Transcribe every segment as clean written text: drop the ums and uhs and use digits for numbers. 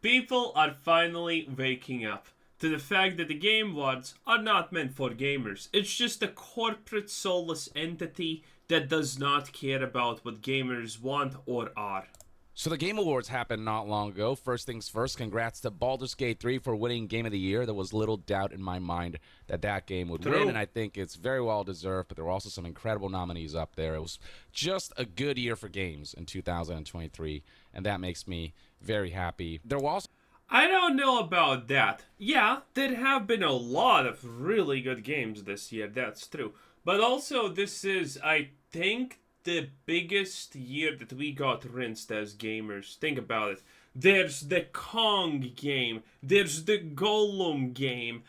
People are finally waking up to the fact that the Game Awards are not meant for gamers. It's just a corporate soulless entity that does not care about what gamers want or are. So the Game Awards happened not long ago. First things first, congrats to Baldur's Gate 3 for winning Game of the Year. There was little doubt in my mind that that game would win, and I think it's very well deserved, but there were also some incredible nominees up there. It was just a good year for games in 2023, and that makes me very happy. There were also I don't know about that. Yeah, there have been a lot of really good games this year, that's true. But also, this is, I think, the biggest year that we got rinsed as gamers. Think about it. There's the Kong game. There's the Gollum game.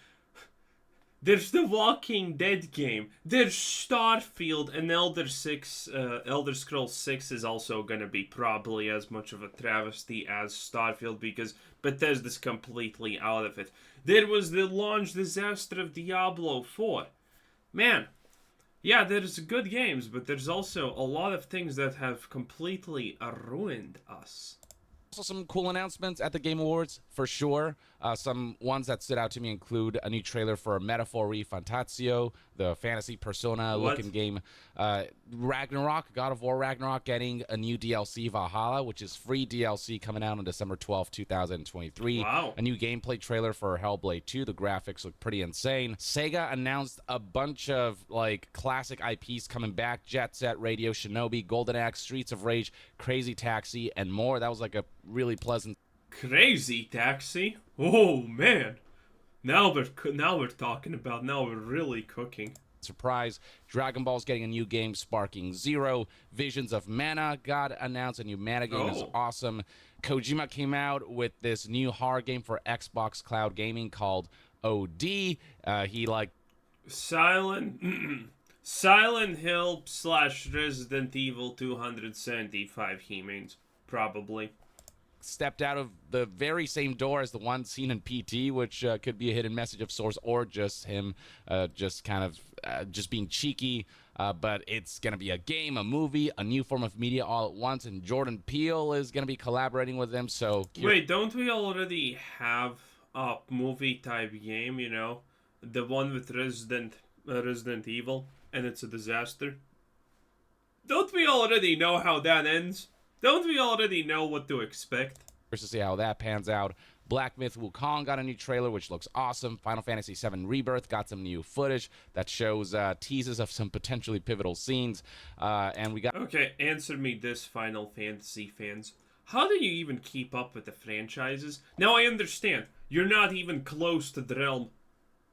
There's the Walking Dead game. There's Starfield, and Elder Scrolls 6 is also gonna be probably as much of a travesty as Starfield because Bethesda's completely out of it. There was the launch disaster of Diablo 4. Man, yeah, there's good games, but there's also a lot of things that have completely ruined us. some cool announcements at the Game Awards, for sure. Some ones that stood out to me include a new trailer for Metaphori Fantasio, the fantasy Persona-looking game. Ragnarok, God of War Ragnarok, getting a new DLC, Valhalla, which is free DLC coming out on December 12th, 2023. Wow. A new gameplay trailer for Hellblade 2. The graphics look pretty insane. Sega announced a bunch of, like, classic IPs coming back. Jet Set Radio, Shinobi, Golden Axe, Streets of Rage, Crazy Taxi, and more. That was, like, a really pleasant... Crazy Taxi? Oh, man. Now we're talking about, now we're really cooking. surprise. Dragon Ball's getting a new game, Sparking Zero. Visions of Mana got announced. A new Mana game is awesome. Kojima came out with this new horror game for Xbox Cloud Gaming called OD. He like Silent Hill / Resident Evil 275, he means, probably. Stepped out of the very same door as the one seen in PT, which could be a hidden message of sorts, or just him just kind of just being cheeky. But it's going to be a game, a movie, a new form of media all at once, and Jordan Peele is going to be collaborating with them. So wait, don't we already have a movie-type game, you know? The one with Resident Evil, and it's a disaster? Don't we already know how that ends? Don't we already know what to expect? To see how that pans out. Black Myth Wukong got a new trailer, which looks awesome. Final Fantasy VII Rebirth got some new footage that shows teases of some potentially pivotal scenes. And we got... Okay, answer me this, Final Fantasy fans. How do you even keep up with the franchises? Now I understand, you're not even close to the realm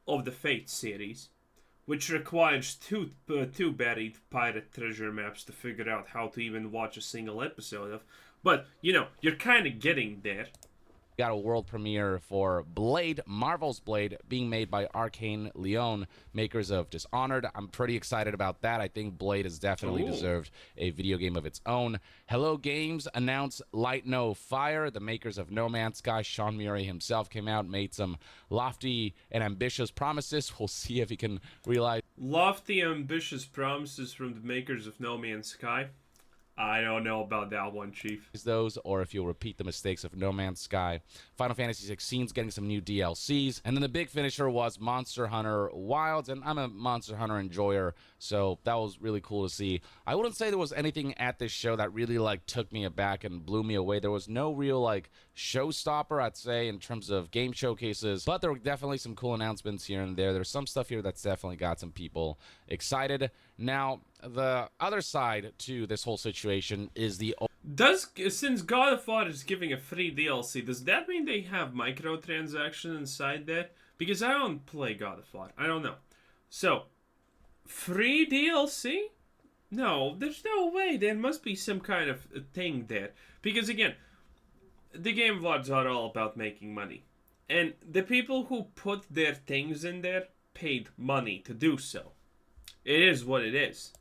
of the Fate series, which requires two buried pirate treasure maps to figure out how to even watch a single episode of. But, you know, you're kind of getting there. Got a world premiere for Blade, Marvel's Blade, being made by Arcane Leon, makers of Dishonored. I'm pretty excited about that. I think Blade has definitely deserved a video game of its own. Hello Games announced Light No Fire, the makers of No Man's Sky. Sean Murray himself came out and made some lofty and ambitious promises. We'll see if he can realize. Lofty, ambitious promises from the makers of No Man's Sky? I don't know about that one, Chief. Those, or if you'll repeat the mistakes of No Man's Sky. Final Fantasy 16 is getting some new DLCs. And then the big finisher was Monster Hunter Wilds. And I'm a Monster Hunter enjoyer, so that was really cool to see. I wouldn't say there was anything at this show that really, like, took me aback and blew me away. There was no real, like, showstopper, I'd say, in terms of game showcases. But there were definitely some cool announcements here and there. There's some stuff here that's definitely got some people excited. Now, the other side to this whole situation is the... Since God of War is giving a free DLC, does that mean they have microtransactions inside that? Because I don't play God of War. I don't know. So, free DLC? No, there's no way. There must be some kind of thing there. Because again, the Game Awards are all about making money. And the people who put their things in there paid money to do so. It is what it is.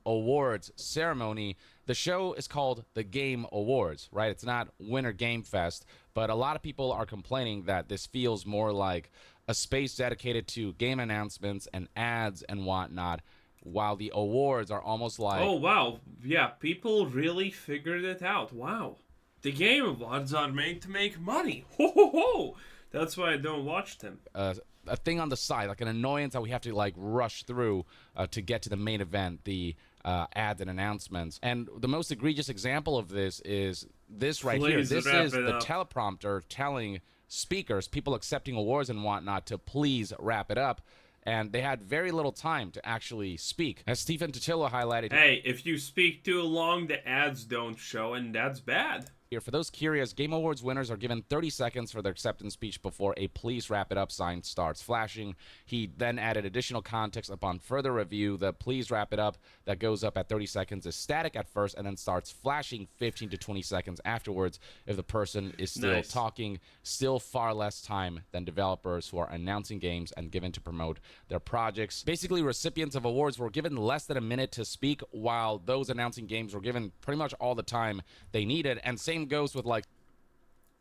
Awards ceremony. The show is called the Game Awards, right? It's not Winter Game Fest, but a lot of people are complaining that this feels more like a space dedicated to game announcements and ads and whatnot, while the awards are almost like... Oh, wow. Yeah, people really figured it out. Wow. The Game Awards are made to make money. Ho ho ho! That's why I don't watch them. A thing on the side, like an annoyance that we have to like rush through to get to the main event, the ads and announcements. And the most egregious example of this is this right here. Please This wrap is it the up. teleprompter telling speakers, people accepting awards and whatnot, to please wrap it up. And they had very little time to actually speak. As Stephen Totillo highlighted, Hey, if you speak too long, the ads don't show, and that's bad. here, for those curious, Game Awards winners are given 30 seconds for their acceptance speech before a please wrap it up sign starts flashing. He then added additional context upon further review. The please wrap it up that goes up at 30 seconds is static at first and then starts flashing 15 to 20 seconds afterwards if the person is still Nice. talking. Still far less time than developers who are announcing games and given to promote their projects. Basically, recipients of awards were given less than a minute to speak, while those announcing games were given pretty much all the time they needed. And same goes with like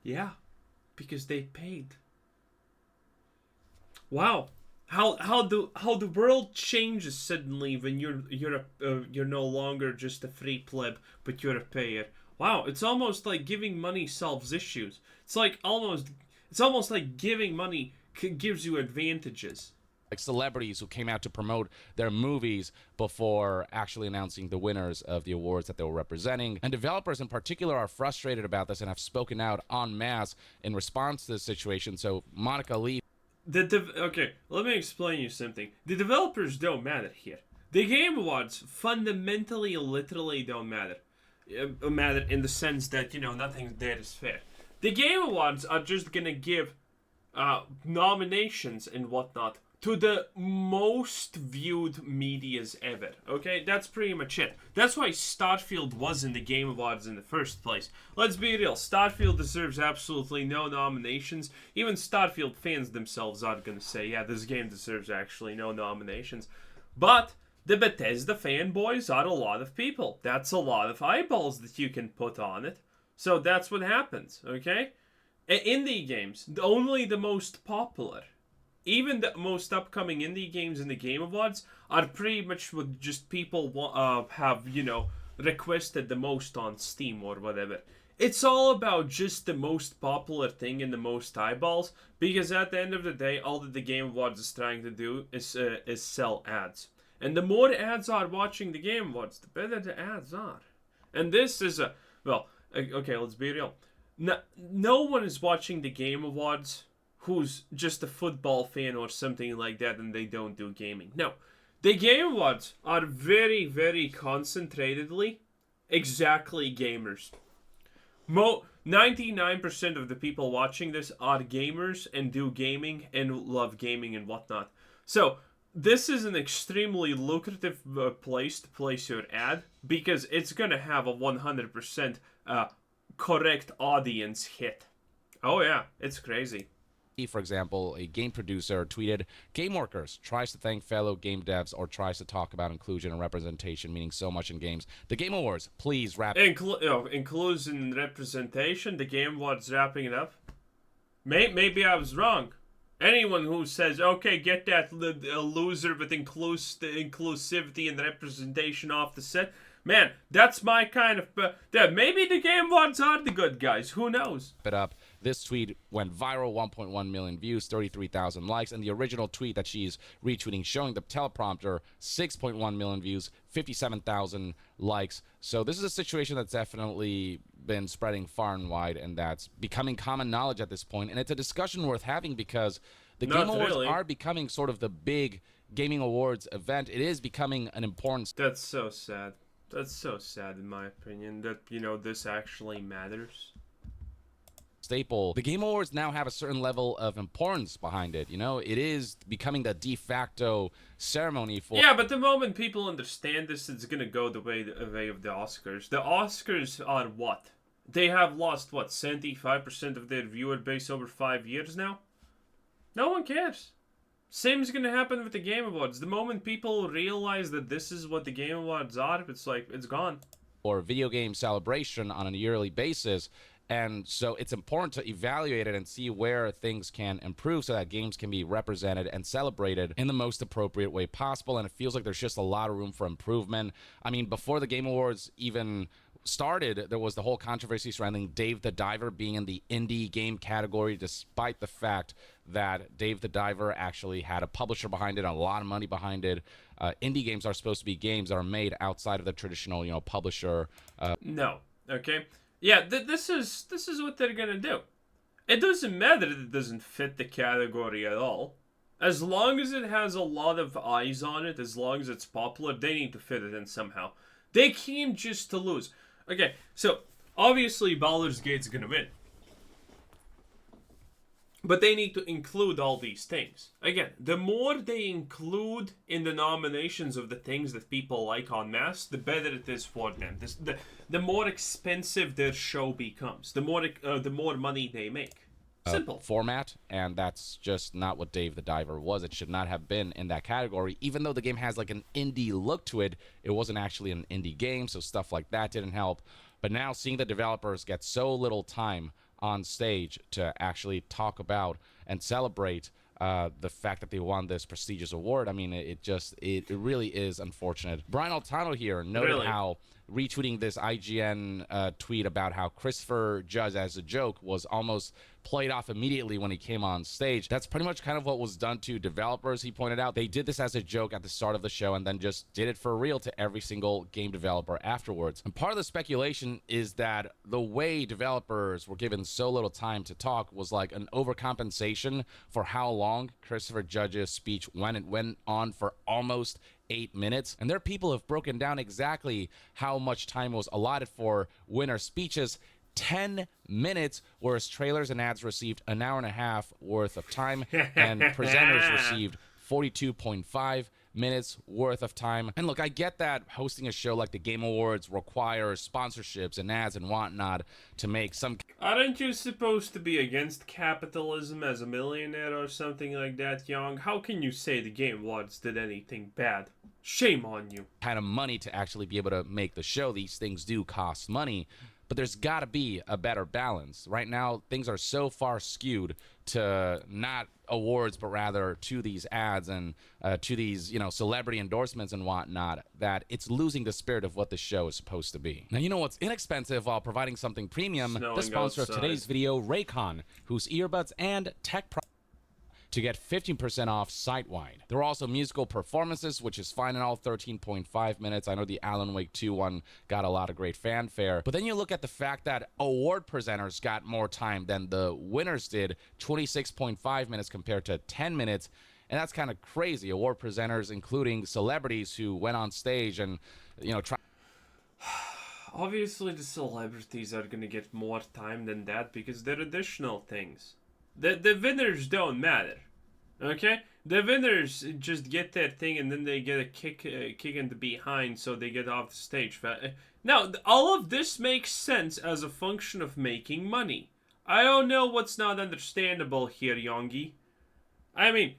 Yeah, because they paid. Wow, how the world changes suddenly when you're no longer just a free pleb, but you're a payer. Wow, it's almost like giving money solves issues. It's almost like giving money gives you advantages. celebrities who came out to promote their movies before actually announcing the winners of the awards that they were representing. And developers in particular are frustrated about this and have spoken out en masse in response to this situation. So Monica Lee, Okay, let me explain you something. The developers don't matter here. The Game Awards fundamentally, literally don't matter. Matter in the sense that, nothing there is fair. The Game Awards are just gonna give nominations and whatnot to the most viewed medias ever. Okay, that's pretty much it. That's why Starfield was in the Game Awards in the first place. Let's be real, Starfield deserves absolutely no nominations. Even Starfield fans themselves are gonna say, yeah, this game deserves actually no nominations. But the Bethesda fanboys are a lot of people. That's a lot of eyeballs that you can put on it. So that's what happens, okay? Indie games, only the most popular. Even the most upcoming indie games in the Game Awards are pretty much what just people have, requested the most on Steam or whatever. It's all about just the most popular thing and the most eyeballs, because at the end of the day, all that the Game Awards is trying to do is sell ads. And the more ads are watching the Game Awards, the better the ads are. And this is okay, let's be real. No one is watching the Game Awards who's just a football fan or something like that and they don't do gaming. No. The Game Awards are very, very concentratedly exactly gamers. 99% of the people watching this are gamers and do gaming and love gaming and whatnot. So, this is an extremely lucrative place to place your ad because it's going to have a 100% correct audience hit. Oh yeah, it's crazy. for example, a game producer tweeted, "Game workers tries to thank fellow game devs or tries to talk about inclusion and representation meaning so much in games. The Game Awards, please wrap." Inclusion and representation, the Game Awards wrapping it up. Maybe I was wrong. Anyone who says, okay, get that loser with inclusivity and representation off the set, man, that's my kind of... maybe the Game Awards are the good guys. Who knows? It up. This tweet went viral, 1.1 million views, 33,000 likes, and the original tweet that she's retweeting showing the teleprompter, 6.1 million views, 57,000 likes. So this is a situation that's definitely been spreading far and wide, and that's becoming common knowledge at this point. And it's a discussion worth having because the Game Awards are becoming sort of the big gaming awards event. It is becoming an important... That's so sad. That's so sad, in my opinion, that, this actually matters. Staple. The Game Awards now have a certain level of importance behind it. It is becoming the de facto ceremony for... Yeah, but the moment people understand this, it's gonna go the way of the Oscars. The Oscars are what? They have lost, 75% of their viewer base over 5 years now? No one cares. Same is going to happen with the Game Awards. The moment people realize that this is what the Game Awards are, it's like, it's gone. Or video game celebration on a yearly basis. And so it's important to evaluate it and see where things can improve so that games can be represented and celebrated in the most appropriate way possible. And it feels like there's just a lot of room for improvement. I mean, before the Game Awards even started, there was the whole controversy surrounding Dave the Diver being in the indie game category, despite the fact that Dave the Diver actually had a publisher behind it, a lot of money behind it. Indie games are supposed to be games that are made outside of the traditional, publisher. No. Okay. Yeah. This is what they're gonna do. It doesn't matter that it doesn't fit the category at all. As long as it has a lot of eyes on it, as long as it's popular, they need to fit it in somehow. They came just to lose. Okay, so obviously Baldur's Gate's gonna win. But they need to include all these things. Again, the more they include in the nominations of the things that people like en masse, the better it is for them. The more expensive their show becomes, the more money they make. Simple. Format, and that's just not what Dave the Diver was. It should not have been in that category. Even though the game has like an indie look to it, it wasn't actually an indie game, so stuff like that didn't help. But now seeing the developers get so little time on stage to actually talk about and celebrate the fact that they won this prestigious award, I mean, it really is unfortunate. Brian Altano here noted how retweeting this IGN tweet about how Christopher Judge as a joke was almost played off immediately when he came on stage. That's pretty much kind of what was done to developers, he pointed out. They did this as a joke at the start of the show and then just did it for real to every single game developer afterwards. And part of the speculation is that the way developers were given so little time to talk was like an overcompensation for how long Christopher Judge's speech went. It went on for almost 8 minutes, and there are people who have broken down exactly how much time was allotted for winner speeches. 10 minutes, whereas trailers and ads received an hour and a half worth of time, and presenters received 42.5 minutes worth of time. And look, I get that hosting a show like the Game Awards requires sponsorships and ads and whatnot to make some... Aren't you supposed to be against capitalism as a millionaire or something like that, Young? How can you say the Game Awards did anything bad? Shame on you. ...kind of money to actually be able to make the show. These things do cost money, but there's got to be a better balance. Right now, things are so far skewed to not awards, but rather to these ads and to these, celebrity endorsements and whatnot, that it's losing the spirit of what the show is supposed to be. Now, you know what's inexpensive while providing something premium? The sponsor of today's video, Raycon, whose earbuds and tech to get 15% off site-wide. There are also musical performances, which is fine and all, 13.5 minutes. I know the Alan Wake 2 one got a lot of great fanfare. But then you look at the fact that award presenters got more time than the winners did, 26.5 minutes compared to 10 minutes. And that's kind of crazy. Award presenters, including celebrities who went on stage and, try... Obviously, the celebrities are going to get more time than that because they're additional things. The winners don't matter, okay? The winners just get their thing and then they get a kick in the behind, so they get off the stage. Now, all of this makes sense as a function of making money. I don't know what's not understandable here, Yongi. I mean,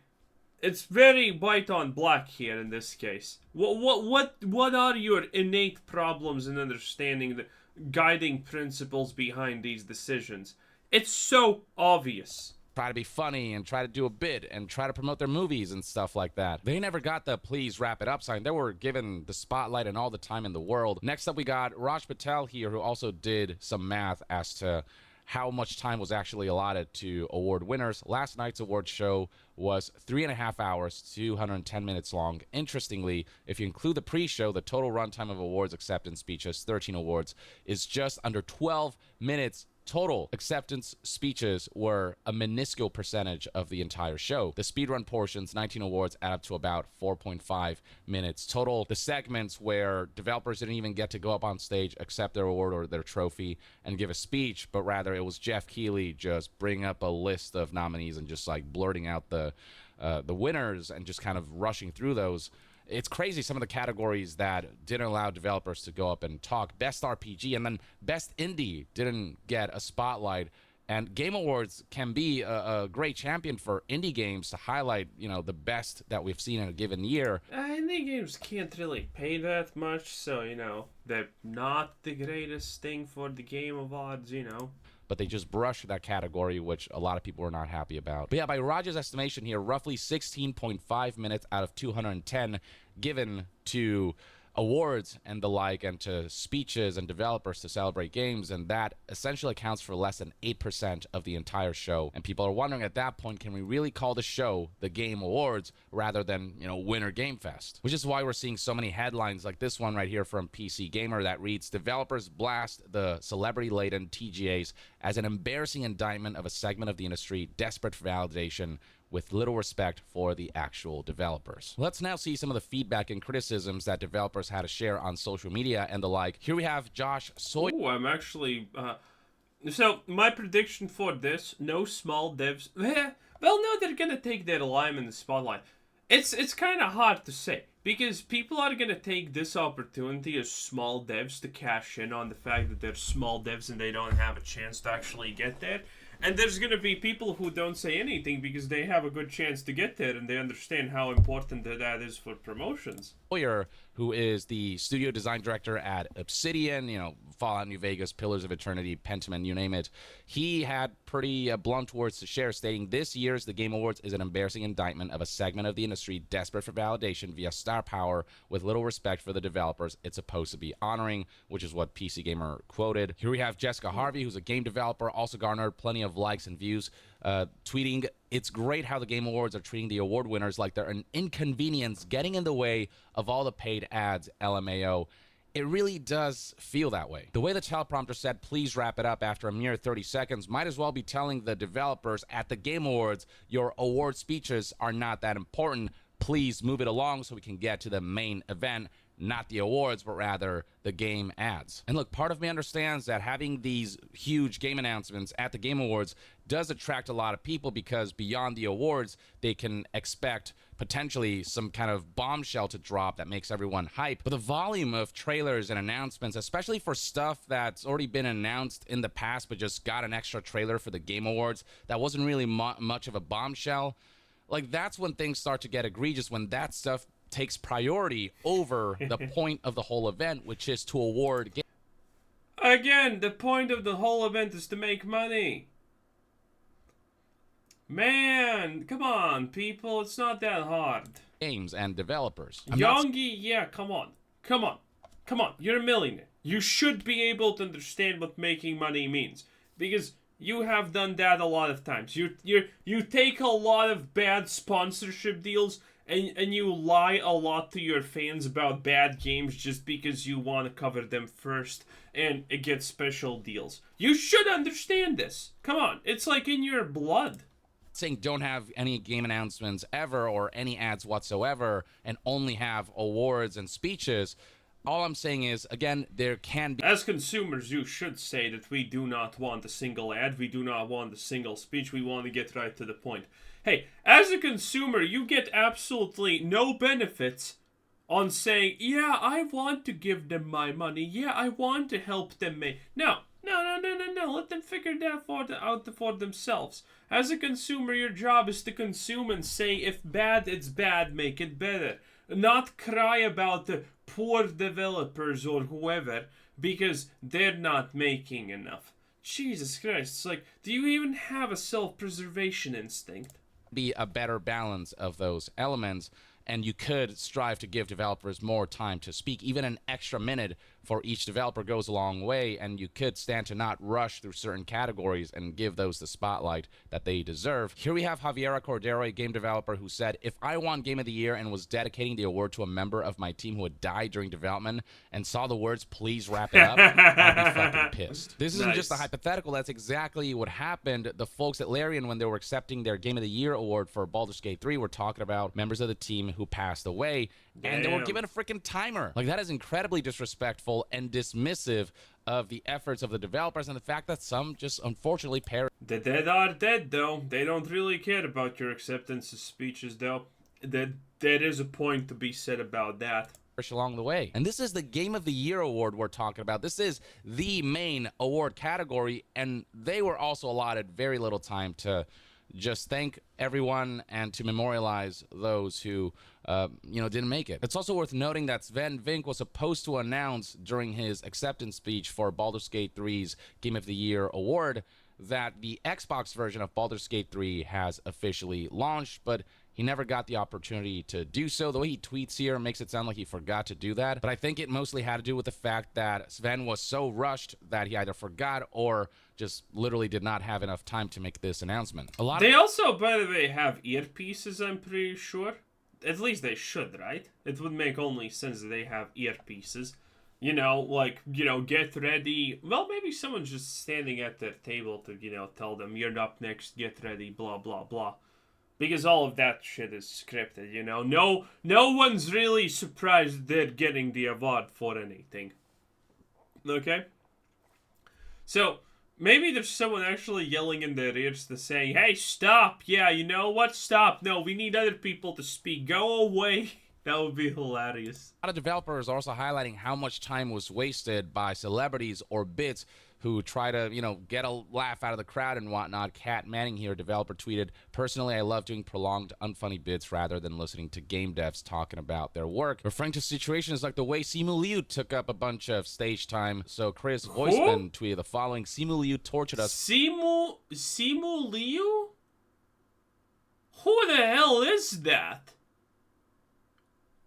it's very white on black here in this case. What are your innate problems in understanding the guiding principles behind these decisions? It's so obvious. Try to be funny and try to do a bit and try to promote their movies and stuff like that. They never got the please wrap it up sign. They were given the spotlight and all the time in the world. Next up, we got Raj Patel here, who also did some math as to how much time was actually allotted to award winners. Last night's award show was 3.5 hours, 210 minutes long. Interestingly, if you include the pre-show, the total runtime of awards acceptance speeches, 13 awards, is just under 12 minutes. Total acceptance speeches were a minuscule percentage of the entire show. The speedrun portions, 19 awards, add up to about 4.5 minutes total. The segments where developers didn't even get to go up on stage, accept their award or their trophy, and give a speech, but rather it was Jeff Keighley just bringing up a list of nominees and just like blurting out the winners and just kind of rushing through those. It's crazy some of the categories that didn't allow developers to go up and talk. Best RPG and then Best Indie didn't get a spotlight. And Game Awards can be a great champion for indie games to highlight, the best that we've seen in a given year. Indie games can't really pay that much, so, they're not the greatest thing for the Game Awards, But they just brushed that category, which a lot of people were not happy about. But yeah, by Raj's estimation here, roughly 16.5 minutes out of 210 given to awards and the like, and to speeches and developers to celebrate games, and that essentially accounts for less than 8% of the entire show. And people are wondering at that point, can we really call the show the Game Awards rather than, Winter Game Fest? Which is why we're seeing so many headlines like this one right here from PC Gamer that reads, "Developers blast the celebrity-laden TGAs as an embarrassing indictment of a segment of the industry desperate for validation, with little respect for the actual developers." Let's now see some of the feedback and criticisms that developers had to share on social media and the like. Here we have Josh Sawyer. Ooh, I'm actually... So, my prediction for this, no small devs... Well, no, they're gonna take their lime in the spotlight. It's kind of hard to say, because people are gonna take this opportunity as small devs to cash in on the fact that they're small devs and they don't have a chance to actually get there. And there's going to be people who don't say anything because they have a good chance to get there and they understand how important that is for promotions. Sawyer, who is the studio design director at Obsidian, Fallout New Vegas, Pillars of Eternity, Pentiment, you name it, he had pretty blunt words to share, stating, "This year's The Game Awards is an embarrassing indictment of a segment of the industry desperate for validation via star power with little respect for the developers it's supposed to be honoring," which is what PC Gamer quoted. Here we have Jessica Harvey, who's a game developer, also garnered plenty of likes and views, tweeting, "It's great how the Game Awards are treating the award winners like they're an inconvenience getting in the way of all the paid ads, LMAO. It really does feel that way." The way the teleprompter said, "Please wrap it up," after a mere 30 seconds, might as well be telling the developers at the Game Awards, "Your award speeches are not that important. Please move it along so we can get to the main event. Not the awards, but rather the game ads." And look, part of me understands that having these huge game announcements at the Game Awards does attract a lot of people, because beyond the awards, they can expect potentially some kind of bombshell to drop that makes everyone hype. But the volume of trailers and announcements, especially for stuff that's already been announced in the past but just got an extra trailer for the Game Awards that wasn't really much of a bombshell, like, that's when things start to get egregious, when that stuff takes priority over the point of the whole event, which is to award games. Again, the point of the whole event is to make money. Man, come on, people, it's not that hard. Games and developers. Youngie, yeah, come on. You're a millionaire. You should be able to understand what making money means, because you have done that a lot of times. You take a lot of bad sponsorship deals and you lie a lot to your fans about bad games just because you want to cover them first and get special deals. You should understand this. Come on, it's like in your blood. Saying don't have any game announcements ever or any ads whatsoever and only have awards and speeches. All I'm saying is, again, there can be... As consumers, you should say that we do not want a single ad, we do not want a single speech, we want to get right to the point. Hey, as a consumer, you get absolutely no benefits on saying, "Yeah, I want to give them my money, yeah, I want to help them make..." No, let them figure that out for themselves. As a consumer, your job is to consume and say, if bad, it's bad, make it better. Not cry about the poor developers or whoever because they're not making enough. Jesus Christ, it's like, do you even have a self-preservation instinct? Be a better balance of those elements, and you could strive to give developers more time to speak. Even an extra minute for each developer goes a long way, and you could stand to not rush through certain categories and give those the spotlight that they deserve. Here we have Javiera Cordero, a game developer, who said, "If I won Game of the Year and was dedicating the award to a member of my team who had died during development and saw the words 'please wrap it up,' I'd be fucking pissed." This isn't just a hypothetical. That's exactly what happened. The folks at Larian, when they were accepting their Game of the Year award for Baldur's Gate 3, were talking about members of the team who passed away. Damn. And they were given a freaking timer. Like, that is incredibly disrespectful and dismissive of the efforts of the developers and the fact that some just unfortunately perish. The dead are dead, though. They don't really care about your acceptance of speeches, though. There is a point to be said about that. Along the way. And this is the Game of the Year award we're talking about. This is the main award category, and they were also allotted very little time to just thank everyone and to memorialize those who didn't make it. It's also worth noting that Sven Vink was supposed to announce during his acceptance speech for Baldur's Gate 3's Game of the Year award that the Xbox version of Baldur's Gate 3 has officially launched, but he never got the opportunity to do so. The way he tweets here makes it sound like he forgot to do that. But I think it mostly had to do with the fact that Sven was so rushed that he either forgot or just literally did not have enough time to make this announcement. They also, by the way, have earpieces, I'm pretty sure. At least they should, right? It would make only sense that they have earpieces. You know, like, you know, get ready. Well, maybe someone's just standing at their table to, you know, tell them, you're up next, get ready, blah, blah, blah. Because all of that shit is scripted, you know. No one's really surprised they're getting the award for anything. Okay? So, maybe there's someone actually yelling in their ears to say, hey, stop. Yeah, you know what? Stop. No, we need other people to speak. Go away. That would be hilarious. A lot of developers are also highlighting how much time was wasted by celebrities or bits who try to, you know, get a laugh out of the crowd and whatnot. Kat Manning here, developer, tweeted, personally, I love doing prolonged, unfunny bits rather than listening to game devs talking about their work, referring to situations like the way Simu Liu took up a bunch of stage time. So Chris Voiceman tweeted the following, Simu Liu tortured us. Simu Liu? Who the hell is that?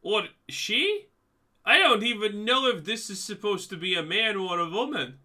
Or she? I don't even know if this is supposed to be a man or a woman.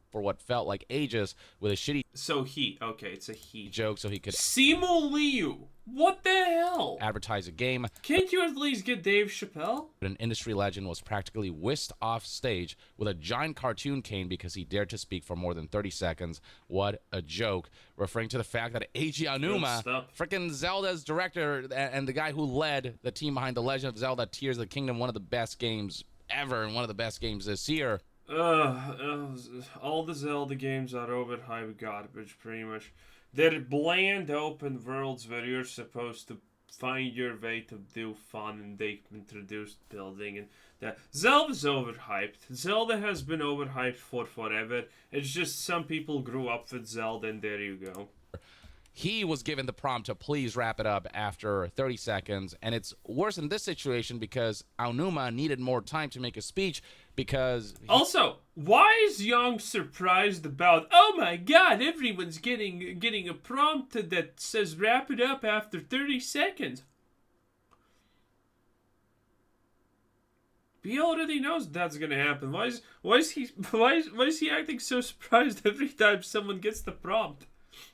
For what felt like ages with a shitty... So he. Okay, it's a he. ...joke so he could... Simu Liu. What the hell? ...advertise a game. Can't you at least get Dave Chappelle? An industry legend was practically whisked off stage with a giant cartoon cane because he dared to speak for more than 30 seconds. What a joke. Referring to the fact that Eiji Aonuma, freaking Zelda's director and the guy who led the team behind The Legend of Zelda Tears of the Kingdom, one of the best games ever and one of the best games this year. All the Zelda games are overhyped garbage, pretty much. They're bland open worlds where you're supposed to find your way to do fun, and they introduced building, and that. Zelda's overhyped. Zelda has been overhyped for forever. It's just some people grew up with Zelda, and there you go. He was given the prompt to please wrap it up after 30 seconds, and it's worse in this situation because Aonuma needed more time to make a speech because... Also, why is Young surprised about, oh my god, everyone's getting a prompt that says wrap it up after 30 seconds? He already knows that's gonna happen. Why is he acting so surprised every time someone gets the prompt?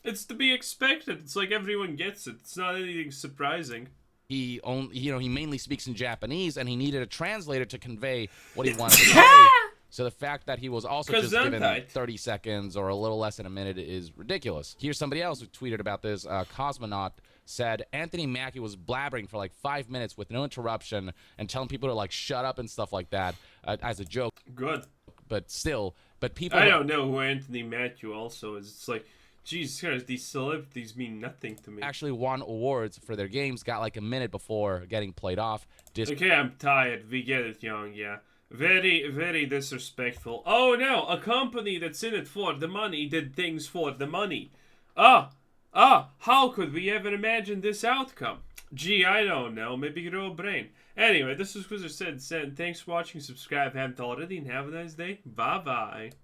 It's to be expected. It's like everyone gets it. It's not anything surprising. He mainly speaks in Japanese, and he needed a translator to convey what he wanted to say. So the fact that he was also just given 30 seconds or a little less than a minute is ridiculous. Here's somebody else who tweeted about this. Cosmonaut said Anthony Mackie was blabbering for like 5 minutes with no interruption and telling people to like shut up and stuff like that as a joke. Good. But people... I don't know who Anthony Mackie also is. It's like... Jesus Christ, these celebrities mean nothing to me. Actually won awards for their games, got like a minute before getting played off. Okay, I'm tired. We get it, Young, yeah. Very, very disrespectful. Oh no, a company that's in it for the money did things for the money. How could we ever imagine this outcome? Gee, I don't know. Maybe grow a brain. Anyway, this was Quizzer Said. Thanks for watching. Subscribe if you haven't already, and have a nice day. Bye-bye.